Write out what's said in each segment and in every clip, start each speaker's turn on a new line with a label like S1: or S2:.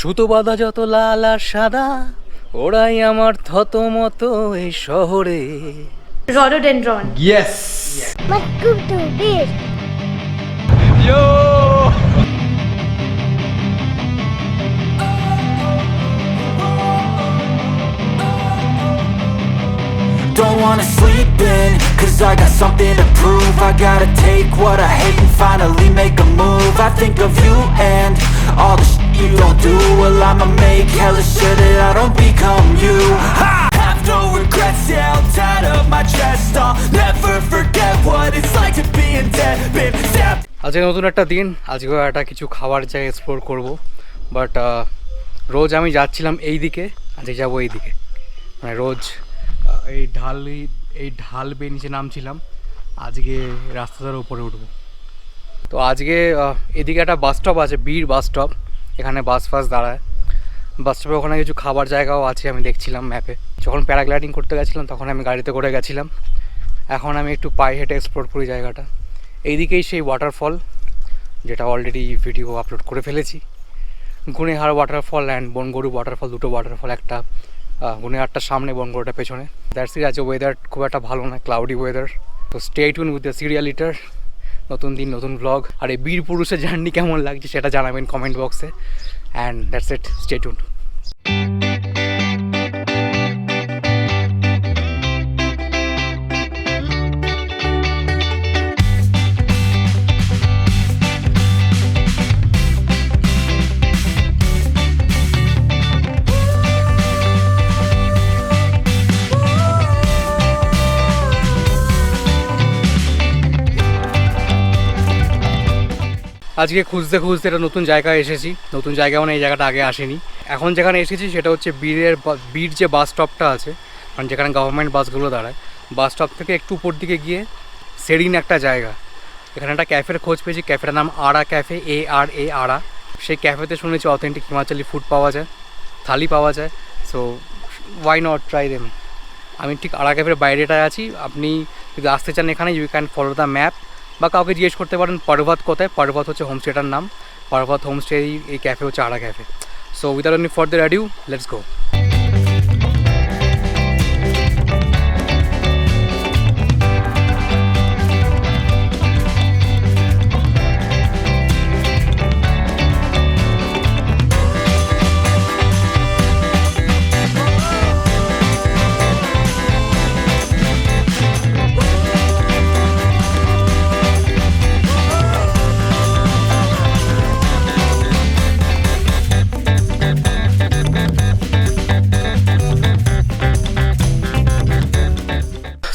S1: সুতো বাঁধা যত লাল আর সাদা, ওরাই আমার থতমত এই শহরে।
S2: Rhododendron.
S1: Yes.
S3: Magkuto beer.
S1: Yo.
S4: Don't wanna sleep in, cause I got something to prove. I gotta take what I hate and finally make a move. I think of you and all the shit you don't do. Well, I'ma make hella sure that I don't become you. I have no regrets, yeah, I'll tie up my chest. I'll never forget what it's like to be in debt. Been stabbed.
S1: আজকে নতুন একটা দিন, আজকে একটা কিছু খাবার জায়গা explore করব। বাট রোজ আমি যাচ্ছিলাম এই দিকে, আজকে যাবো এই দিকে। মানে রোজ এই ঢাল বেয়ে নিচে নামছিলাম, আজকে রাস্তাটার উপরে উঠবো। তো আজকে এদিকে একটা বাস স্টপ আছে, বীর বাস স্টপ। এখানে বাস ফাস দাঁড়ায়। বাস স্টপে ওখানে কিছু খাবার জায়গাও আছে, আমি দেখছিলাম ম্যাপে। যখন প্যারাগ্লাইডিং করতে গেছিলাম তখন আমি গাড়িতে করে গেছিলাম। এখন আমি একটু পায়ে হেঁটে এক্সপ্লোর করি জায়গাটা। এইদিকেই সেই ওয়াটারফল, যেটা অলরেডি ভিডিও আপলোড করে ফেলেছি। Gunehar waterfall and Bangoru waterfall, দুটো ওয়াটারফল, একটা গুণেহারটার সামনে, বনগরুটা পেছনে। That's it. আজ ওয়েদার খুব একটা ভালো না, ক্লাউডি ওয়েদার। তো stay tune with the cereal eater. নতুন দিন, নতুন ব্লগ। আর এই বীর পুরুষের জার্নি কেমন লাগছে সেটা জানাবেন কমেন্ট বক্সে। And that's it, stay tune. আজকে খুঁজতে খুঁজতে একটা নতুন জায়গায় এসেছি। নতুন জায়গা মানে এই জায়গাটা আগে আসেনি। এখন যেখানে এসেছি সেটা হচ্ছে বীর যে বাস স্টপটা আছে, মানে যেখানে গভর্নমেন্ট বাসগুলো দাঁড়ায়। বাস স্টপ থেকে একটু উপর দিকে গিয়ে সেরিন একটা জায়গা, এখানে একটা ক্যাফের খোঁজ পেয়েছি। ক্যাফেটার নাম আড়া ক্যাফে, ARA আড়া। সেই ক্যাফেতে শুনেছি অথেন্টিক হিমাচলি ফুড পাওয়া যায়, থালি পাওয়া যায়। So why not try them. আমি ঠিক আড়া ক্যাফের বাইরেটায় আছি। আপনি যদি আসতে চান এখানে, you can follow the map, বা কাউকে জিজ্ঞেস করতে পারেন পর্বত কোথায়। পর্বত হচ্ছে হোমস্টেটার নাম। পর্বত হোমস্টে, এই ক্যাফে হচ্ছে Aara cafe. So without any further adieu, let's go.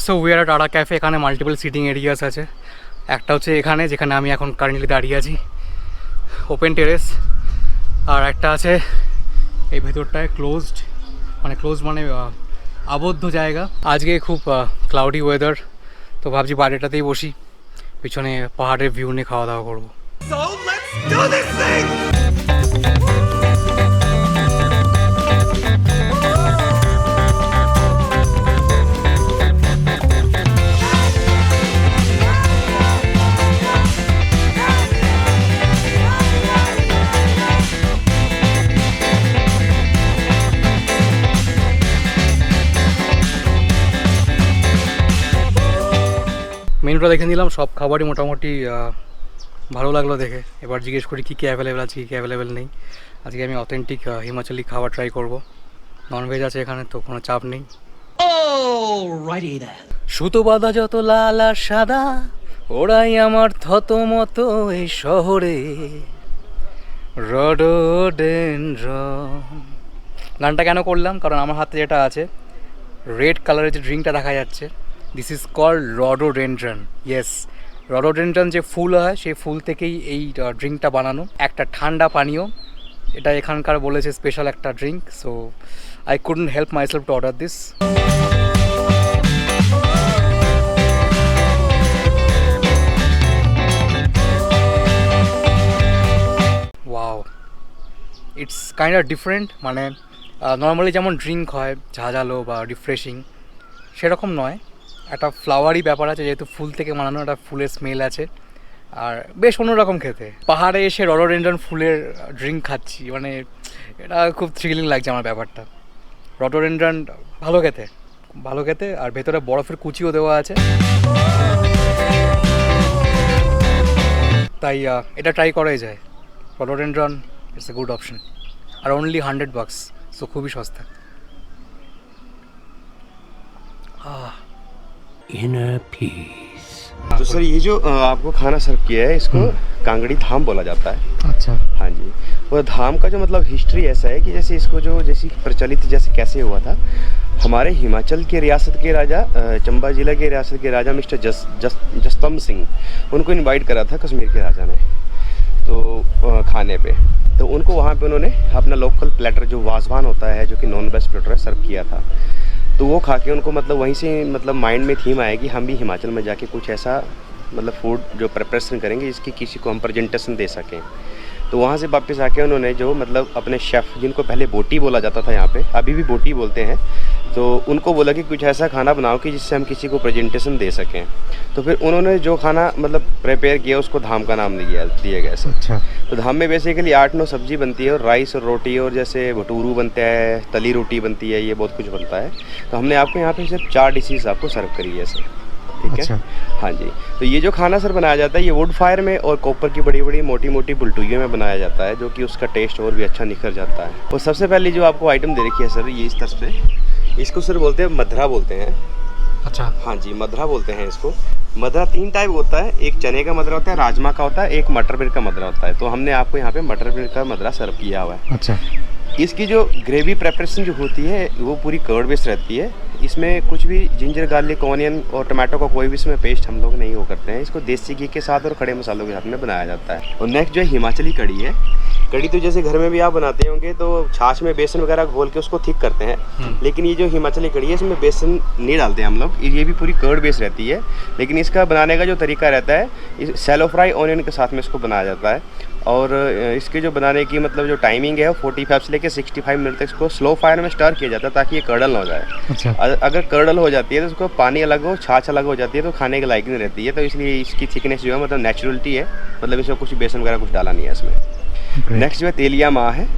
S1: So we are Aara cafe. এখানে মাল্টিপল সিটিং এরিয়াস আছে। একটা হচ্ছে এখানে, যেখানে আমি এখন কারেন্টলি দাঁড়িয়ে আছি, ওপেন টেরেস। আর একটা আছে এই ভেতরটায় ক্লোজড, মানে আবদ্ধ জায়গা। আজকে খুব ক্লাউডি ওয়েদার, তো ভাবছি বাইরেটাতেই বসি, পিছনে পাহাড়ের ভিউ নিয়ে খাওয়া দাওয়া করবো। মেনুটা দেখে নিলাম, সব খাবারই মোটামুটি ভালো লাগলো দেখে। এবার জিজ্ঞেস করি কী কী অ্যাভেলেবেল আছে, কী কী অ্যাভেলেবেল নেই। আজকে আমি অথেন্টিক হিমাচলি খাবার ট্রাই করব। ননভেজ আছে এখানে, তো কোনো চাপ নেই। সুতো বাঁধা যত লাল আর সাদা, ওরাই আমার থতমত এই শহরে। রডোডেনড্রন। গানটা কেন করলাম, কারণ আমার হাতে যেটা আছে রেড কালারের যে ড্রিঙ্কটা দেখা যাচ্ছে, this is called rhododendron. Yes, rhododendron যে ফুল হয় সেই ফুল থেকেই এই ড্রিঙ্কটা বানানো। একটা ঠান্ডা পানীয়, এটা এখানকার বলেছে স্পেশাল একটা drink. So I couldn't help myself two order this. Wow, it's kind of different. মানে নর্মালি যেমন ড্রিঙ্ক হয় ঝাঁঝালো বা রিফ্রেশিং, সেরকম নয়। একটা ফ্লাওয়ারি ব্যাপার আছে, যেহেতু ফুল থেকে বানানো, একটা ফুলের স্মেল আছে। আর বেশ অন্যরকম খেতে। পাহাড়ে এসে রডোডেনড্রন ফুলের ড্রিঙ্ক খাচ্ছি, মানে এটা খুব থ্রিলিং লাগছে আমার ব্যাপারটা। রডোডেনড্রন ভালো খেতে আর ভেতরে বরফের কুচিও দেওয়া আছে, তাই এটা ট্রাই করাই যায়। Rhododendron it's a good option, আর অনলি $100, সো খুবই সস্তা।
S5: Inner peace.
S6: तो सर ये जो आपको खाना सर्व किया है इसको कांगड़ी धाम बोला जाता है।
S1: अच्छा,
S6: हाँ जी। और धाम का जो मतलब हिस्ट्री ऐसा है कि जैसे इसको जो जैसी प्रचलित जैसे कैसे हुआ था, हमारे हिमाचल के रियासत के राजा चंबा जिला के रियासत के राजा मिस्टर जसतम सिंह, उनको इनवाइट करा था कश्मीर के राजा ने तो खाने पे, तो उनको वहाँ पे उन्होंने अपना लोकल प्लेटर जो वाजवान होता है जो कि नॉन वेज प्लेटर है सर्व किया था। तो वो खा के उनको मतलब वहीं से मतलब माइंड में थीम आया कि हम भी हिमाचल में जाके कुछ ऐसा मतलब फूड जो प्रिपरेशन करेंगे जिसकी किसी को हम प्रेजेंटेशन दे सकें। तो वहाँ से वापस आके उन्होंने जो मतलब अपने शेफ़, जिनको पहले बोटी बोला जाता था यहाँ पे, अभी भी बोटी बोलते हैं, तो उनको बोला कि कुछ ऐसा खाना बनाओ कि जिससे हम किसी को प्रेजेंटेशन दे सकें। तो फिर उन्होंने जो खाना मतलब प्रिपेयर किया उसको धाम का नाम दिया गया सर।
S1: अच्छा।
S6: तो धाम में बेसिकली 8-9 सब्जी बनती है और राइस और रोटी और जैसे भटूरू बनता है, तली रोटी बनती है, ये बहुत कुछ बनता है। तो हमने आपको यहाँ पे सिर्फ 4 डिशेस आपको सर्व करी है सर, ठीक है।
S1: अच्छा।
S6: हाँ जी। तो ये जो खाना सर बनाया जाता है ये वुड फायर में और कॉपर की बड़ी बड़ी मोटी मोटी बुलटुइयों में बनाया जाता है, जो कि उसका टेस्ट और भी अच्छा निखर जाता है। और सबसे पहले जो आपको आइटम दे रखी है सर ये इस तरह से, इसको सर बोलते हैं मधरा बोलते हैं।
S1: अच्छा।
S6: हाँ जी, मधरा बोलते हैं इसको। मधरा 3 टाइप होता है, एक चने का मधरा होता है, राजमा का होता है, एक मटर पनीर का मधरा होता है। तो हमने आपको यहाँ पे मटर पनीर का मधरा सर्व किया हुआ है।
S1: अच्छा।
S6: इसकी जो ग्रेवी प्रेपरेशन जो होती है वो पूरी कर्ड बेस्ड रहती है। इसमें कुछ भी जिंजर गार्लिक ऑनियन और टमाटो का कोई भी इसमें पेस्ट हम लोग नहीं वो करते हैं। इसको देसी घी के साथ और खड़े मसालों के साथ में बनाया जाता है। और नेक्स्ट जो है हिमाचली कड़ी है। कड़ी तो जैसे घर में भी आप बनाते होंगे तो छाछ में बेसन वगैरह घोल के उसको थिक करते हैं, लेकिन ये जो हिमाचली कड़ी है इसमें बेसन नहीं डालते हैं हम लोग, ये भी पूरी कर्ड बेस्ड रहती है। लेकिन इसका बनाने का जो तरीका रहता है, सैलो फ्राई ऑनियन के साथ में इसको बनाया जाता है। और इसके जो बनाने की मतलब जो टाइमिंग है वो 45 से लेकर 65 मिनट तक इसको स्लो फायर में स्टर किया जाता है ताकि ये कर्डल ना हो जाए।
S1: अच्छा।
S6: अगर कर्डल हो जाती है तो उसको पानी अलग हो, छाछ अलग हो जाती है तो खाने के लायक नहीं रहती है। तो इसलिए इसकी थिकनेस जो है मतलब नेचुरलिटी है, मतलब इसमें कुछ बेसन वगैरह कुछ डाला नहीं है इसमें। नेक्स्ट जो है तेलिया माँ है।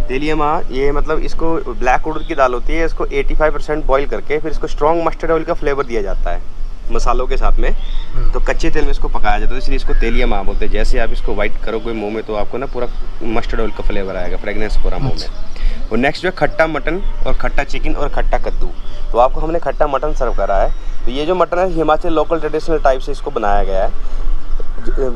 S6: तेलिया माँ ये मतलब इसको ब्लैक उड़द की दाल होती है, इसको 85% बॉईल करके फिर इसको स्ट्रॉन्ग मस्टर्ड ऑयल का फ्लेवर दिया जाता है मसालों के साथ में, तो कच्चे तेल में इसको पकाया जाता है, इसलिए इसको तेलिया माँ बोलते हैं। जैसे आप इसको वाइट करोगे मुंह में तो आपको ना पूरा मस्टर्ड ऑयल का फ्लेवर आएगा, फ्रेगनेंस पूरा मुंह में। और नेक्स्ट जो है खट्टा मटन और खट्टा चिकन और खट्टा कद्दू। तो आपको हमने खट्टा मटन सर्व करा है। तो ये जो मटन है हिमाचल लोकल ट्रेडिशनल टाइप से इसको बनाया गया है,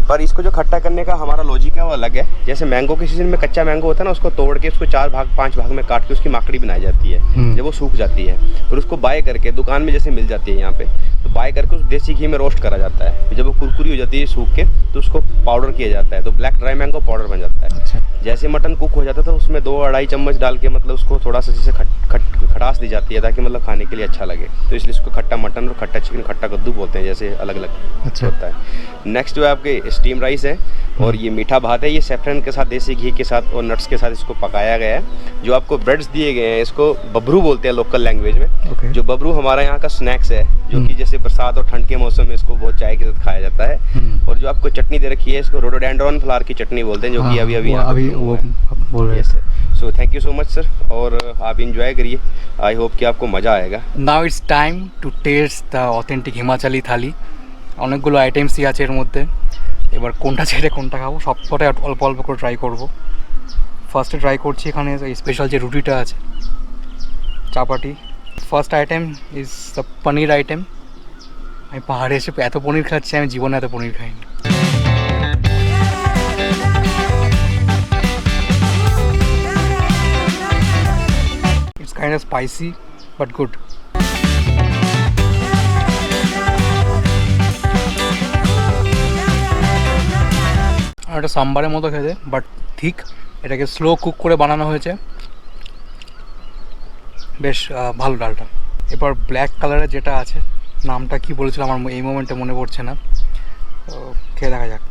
S6: पर इसको जो खट्टा करने का हमारा लॉजिक है वो अलग है। जैसे मैंगो के सीजन में कच्चा मैंगो होता है ना, उसको तोड़ के उसको 4 भाग 5 भाग में काट के उसकी माकड़ी बनाई जाती है जब वो सूख जाती है, और उसको बाय करके दुकान में जैसे मिल जाती है यहाँ पे, तो बाय करके उस देसी घी में रोस्ट करा जाता है। जब वो कुरकुरी हो जाती है सूख के तो उसको पाउडर किया जाता है, तो ब्लैक ड्राई मैंगो पाउडर बन जाता है।
S1: अच्छा।
S6: जैसे मटन कुक हो जाता है तो उसमें 2-2.5 चम्मच डाल के मतलब उसको थोड़ा सा जैसे खटास दी जाती है ताकि मतलब खाने के लिए अच्छा लगे, तो इसलिए इसको खट्टा मटन और खट्टा चिकन खट्टा कद्दू बोलते हैं, जैसे अलग अलग
S1: अच्छा
S6: होता है। नेक्स्ट जो है आपके स्टीम राइस है और ये मीठा भात है। ये सेफ्रन के साथ, देसी घी के साथ और नट्स के साथ इसको पकाया गया है। जो आपको ब्रेड्स दिए गए हैं इसको बबरू बोलते हैं लोकल लैंग्वेज में।
S1: Okay.
S6: जो बबरू हमारा यहाँ का स्नैक्स है, जो कि जैसे बरसात और ठंड के मौसम में इसको बहुत चाय के साथ खाया जाता है। और जो आपको चटनी दे रखी है इसको रोडोडेंड्रॉन फ्लावर की चटनी बोलते हैं, जो कि अभी
S1: वो बोल रहे हैं।
S6: So thank you so much sir, और आप इंजॉय करिए। आई होप कि आपको मज़ा आएगा।
S1: Now it's time to taste the authentic Himachali thali. অনেকগুলো আইটেমসই আছে এর মধ্যে, এবার কোনটা ছেড়ে কোনটা খাবো সবকটাই অল্প অল্প করে ট্রাই করব। ফার্স্টে ট্রাই করছি এখানে স্পেশাল যে রুটিটা আছে, chapati. First item is the paneer item. আমি পাহাড়ে এসে এত পনির খাচ্ছি, আমি জীবনে এত পনির খাইনি। It's kind of spicy but good. আর এটা সাম্বারের মতো খেতে, বাট ঠিক এটাকে স্লো কুক করে বানানো হয়েছে, বেশ ভালো ডালটা। এবার ব্ল্যাক কালারের যেটা আছে, নামটা কি বলেছিল আমার এই মোমেন্টে মনে পড়ছে না, তো খেয়ে দেখা যাক।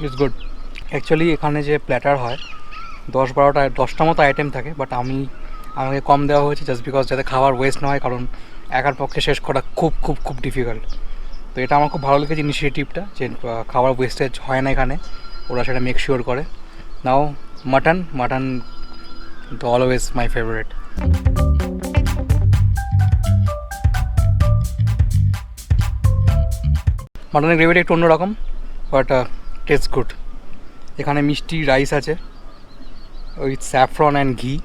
S1: It's good. অ্যাকচুয়ালি এখানে যে প্ল্যাটার হয় 10-12টা মতো আইটেম থাকে, বাট আমাকে কম দেওয়া হয়েছে জাস্ট বিকজ যাতে খাবার ওয়েস্ট না হয়, কারণ একার পক্ষে শেষ করা খুব খুব খুব ডিফিকাল্ট। তো এটা আমার খুব ভালো লেগেছে ইনিশিয়েটিভটা, যে খাবার ওয়েস্টেজ হয় না এখানে, ওরা সেটা মেক শিওর করে। নাও মাটন তো অলওয়েজ মাই ফেভারিট। মাটনের গ্রেভিটা একটু অন্যরকম, বাট টেস্ট গুড। এখানে মিষ্টি রাইস আছে উইথ স্যাফরন অ্যান্ড ঘি।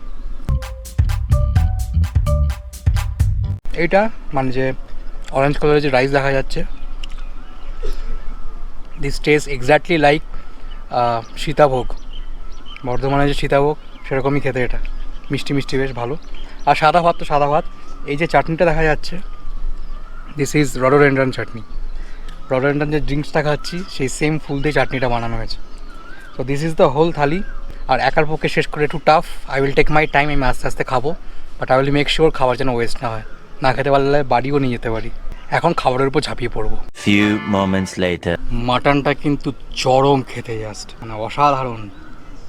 S1: এইটা মানে যে অরেঞ্জ কালারের যে রাইস দেখা যাচ্ছে, this test exactly like Sitabhog, বর্ধমানে যে সীতাভোগ সেরকমই খেতে এটা, মিষ্টি মিষ্টি বেশ ভালো। আর সাদা ভাত তো সাদা ভাত। এই যে চাটনিটা দেখা যাচ্ছে, this is rhododendron chutney. Rhododendron যে ড্রিঙ্কসটা খাচ্ছি সেই সেম ফুল দিয়ে চাটনিটা বানানো হয়েছে। তো this is the whole thali. আর একার পক্ষে শেষ করে একটু tough, I will take my time, আমি আস্তে আস্তে খাবো, but I will make sure খাবার যেন ওয়েস্ট না হয়, না খেতে পারলে বাড়িও নিয়ে যেতে পারি। এখন খাবারের উপর ঝাঁপিয়ে পড়বো।
S7: Few moments later.
S1: মাটনটা কিন্তু চরম খেতে, জাস্ট মানে অসাধারণ।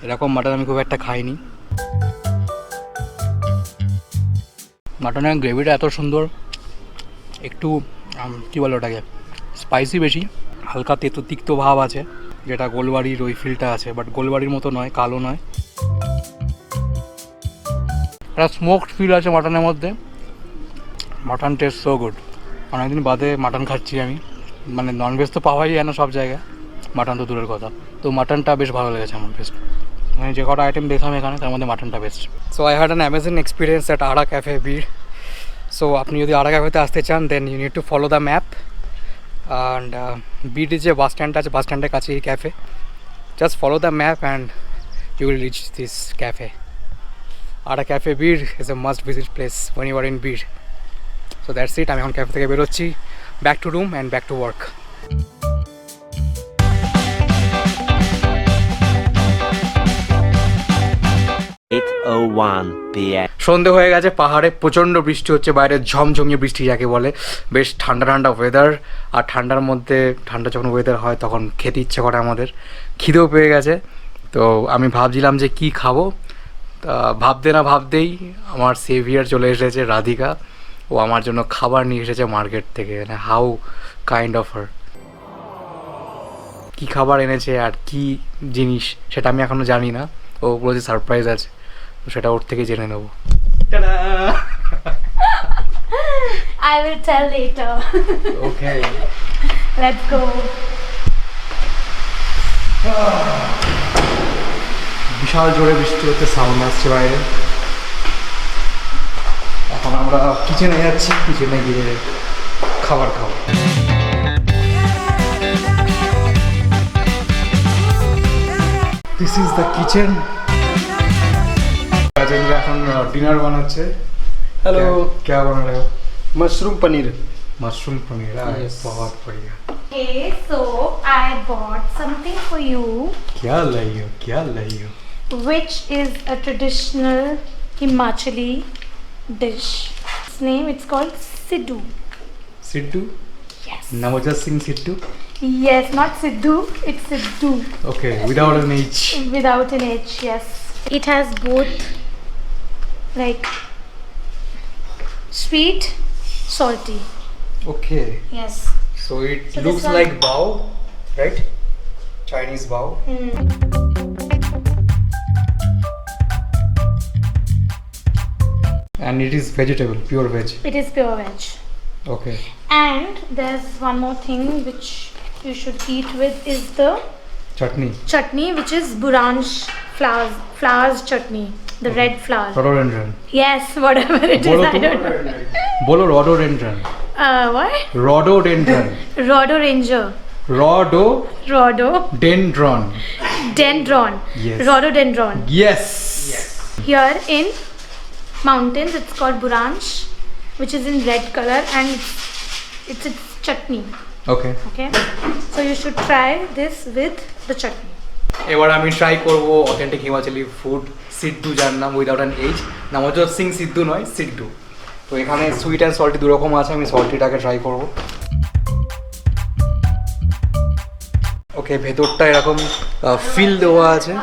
S1: এরকম মাটন আমি খুব একটা খাইনি। মাটনের গ্রেভিটা এত সুন্দর, একটু কী বলে ওটাকে, স্পাইসি বেশি, হালকা তেতো তিক্ত ভাব আছে, যেটা গোলবাড়ির ওই ফিলটা আছে, বাট গোলবাড়ির মতো নয়, কালো নয়। একটা স্মোকড ফিল আছে মাটনের মধ্যে। Mutton test so good. অনেকদিন বাদে মাটন খাচ্ছি আমি, মানে ননভেজ তো পাওয়াই যায় না সব জায়গায়, মাটন তো দূরের কথা। তো মাটনটা বেশ ভালো লেগেছে আমার, বেস্ট। মানে যে কটা আইটেম দেখলাম এখানে তার মধ্যে মাটনটা best. So I had an amazing experience at Aara cafe Bir. So আপনি যদি আড়া ক্যাফেতে আসতে চান, then you need to follow the map. And বীরের যে বাস স্ট্যান্ড আছে, বাস স্ট্যান্ডের কাছে এই ক্যাফে, just follow the map and you will reach this cafe. Aara cafe Bir is a must visit place when you are in Bir. So that's it. আমি এখন cafe থেকে বেরোচ্ছি, back to room and back to work.
S7: 8:01 p.m.
S1: সন্ধে হয়ে গেছে, পাহাড়ে প্রচণ্ড বৃষ্টি হচ্ছে, বাইরে ঝমঝমিয়ে বৃষ্টি যাকে বলে, বেশ ঠান্ডা ঠান্ডা ওয়েদার। আর ঠান্ডার মধ্যে, ঠান্ডা যখন ওয়েদার হয় তখন খেতে ইচ্ছে করে আমাদের, খিদেও পেয়ে গেছে। তো আমি ভাবছিলাম যে কি খাবো, তা ভাবতে না ভাবতেই আমার সেভিয়ার চলে এসেছে, রাধিকা। ও আমার জন্য খাবার নিয়ে এসেছে মার্কেট থেকে। How kind of her. কী খাবার এনেছে আর কি জিনিস সেটা আমি এখনও জানি না, ও বলেছে সারপ্রাইজ আছে, তো সেটা ওর থেকে জেনে নেবো।
S2: I will tell later.
S1: Okay,
S2: Let's go.
S1: বিশাল জোরে বৃষ্টি হচ্ছে, সাউন্ড আসছে বাইরে। এখন আমরা কিচেনে যাচ্ছি, কিচেনে গিয়ে খাবার খাবো। This is the kitchen. Rajendra এখন ডিনার বানাচ্ছে।
S8: हेलो
S1: क्या बना रहे हो?
S8: Mushroom paneer
S1: mushroom paneer.
S8: Yes.
S1: बहुत बढ़िया।
S2: Okay, so I bought something for you,
S1: क्या लाई हो, क्या लाई हो?
S2: which is a traditional Himachali dish. Its name, it's called Siddu.
S1: Sidhu?
S2: Yes.
S1: Navjot Singh Sidhu?
S2: Yes, not Siddu, it's Siddu.
S1: Okay, without an H.
S2: Without an H, yes. It has both like sweet, salty.
S1: Okay.
S2: Yes.
S1: So it
S2: So
S1: looks
S2: this one-
S1: like bao, right? Chinese bao. And it is vegetable, pure veg.
S2: It is pure veg.
S1: Okay.
S2: And there's one more thing which you should eat with is the
S1: Chutney.
S2: chutney, which is buranj flowers chutney, the red flower.
S1: Rhododendron.
S2: Yes, whatever it is,
S1: Bolo
S2: I
S1: to-
S2: don't know.
S1: Bolo rhododendron.
S2: What?
S1: Rhododendron.
S2: Rhodoranger.
S1: Rhododendron.
S2: Dendron.
S1: Yes.
S2: Rhododendron.
S1: Yes.
S2: Here in mountains, it's called buranj, which is in red color, and it's chutney.
S1: Okay.
S2: Okay, so you should try this with the chutney.
S1: এবার আমি try করবো authentic Himachali food, Siddu, যার নাম without an H, Navjot Singh Sidhu নয়, সিদ্ধু। তো এখানে sweet and salty দু রকম আছে, আমি সল্টিটাকে ট্রাই করবো। ওকে, ভেতরটা এরকম ফিল দেওয়া আছে,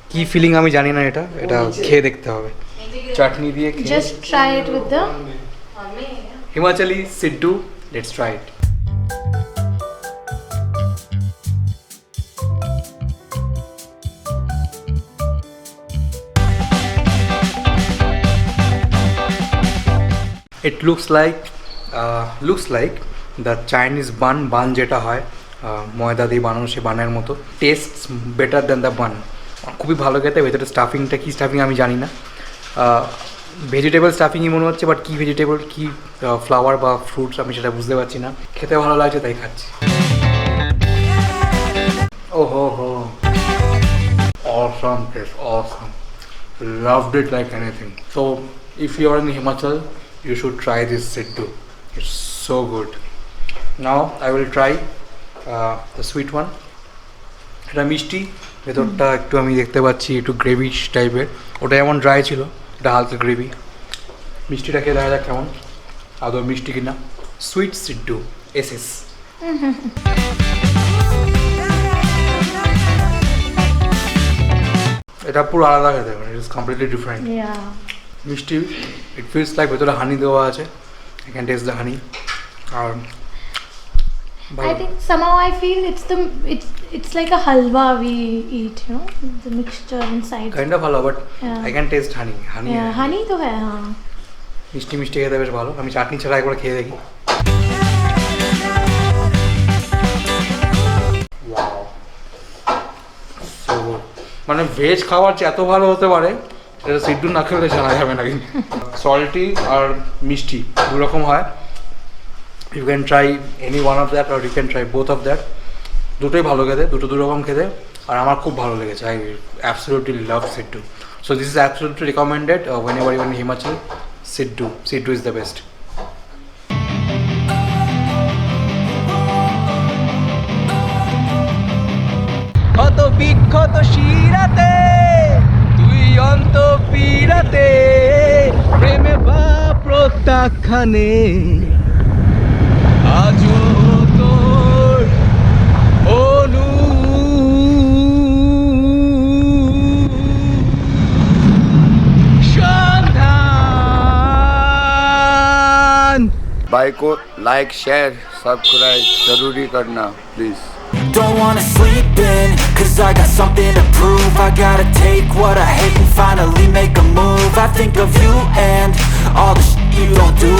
S1: কি ফিলিং আমি জানি না, এটা খেয়ে দেখতে হবে। চাটনি দিয়ে খেয়ে।
S2: Just try it with the
S1: Himachali Siddu, let's try it. It looks like the Chinese bun যেটা হয় ময়দা দিয়ে বানানো সেই বানের মতো, taste better than the bun. খুবই ভালো খেতে। ভেতরে স্টাফিংটা কী স্টাফিং আমি জানি না, ভেজিটেবল স্টাফিংই মনে হচ্ছে, বাট কী ভেজিটেবল কী ফ্লাওয়ার বা ফ্রুটস আমি সেটা বুঝতে পারছি না। খেতে ভালো লাগছে তাই খাচ্ছি। ও হো awesome taste, awesome, loved it like anything. So if you are in Himachal, you should try this Siddu. It's so good. Now I will try the sweet one. এটা মিষ্টি, ভেতরটা একটু আমি দেখতে পাচ্ছি একটু গ্রেভিশ টাইপের। ওটা যেমন ড্রাই ছিল, এটা হালকা গ্রেভি। মিষ্টিটা খেয়ে দেখা যাক কেমন, আদৌ মিষ্টি কিনা। Sweet Siddu SS। এটা পুরো আলাদা খেতে, মানে ইট ইজ কমপ্লিটলি ডিফারেন্ট। মিষ্টি, ইট ফিলস লাইক ভেতরে হানি দেওয়া আছে, I can taste the honey. আর
S2: I think somehow I feel it's like a halwa we eat, you know, the mixture inside.
S1: Kind of ভালো, but
S2: Yeah.
S1: I can taste honey.
S2: Yeah, honey তো হ্যাঁ, হ্যাঁ।
S1: মিষ্টি মিষ্টি খেতে বেশ ভালো। আমি চাটনি ছাড়া একবার খেয়ে দেখি। So good. মানে ভেজ খাবার যে এত ভালো হতে পারে এটা সিড্ডু না খেলে জানা যাবে না। কিন্তু সল্টি আর মিষ্টি দু রকম হয়। You can try any one of that আর you can try both of that. দুটোই ভালো খেতে, দু রকম খেতে, আর আমার খুব ভালো লেগেছে। I absolutely love Siddu. So this is absolutely recommended whenever you in Himachal. Siddu is the best. ক্ষত বিক্ষত শিরাতে তুই অন্ত পীড়াতে প্রেমে বা প্রত্যাখ্যানে আজও তোর অনুসন্ধান।
S9: भाई को लाइक शेयर सब्सक्राइब जरूरी करना please.
S4: Don't wanna sleep in, cause I got something to prove. I gotta take what I hate and finally make a move. I think of you and all the shit you don't do.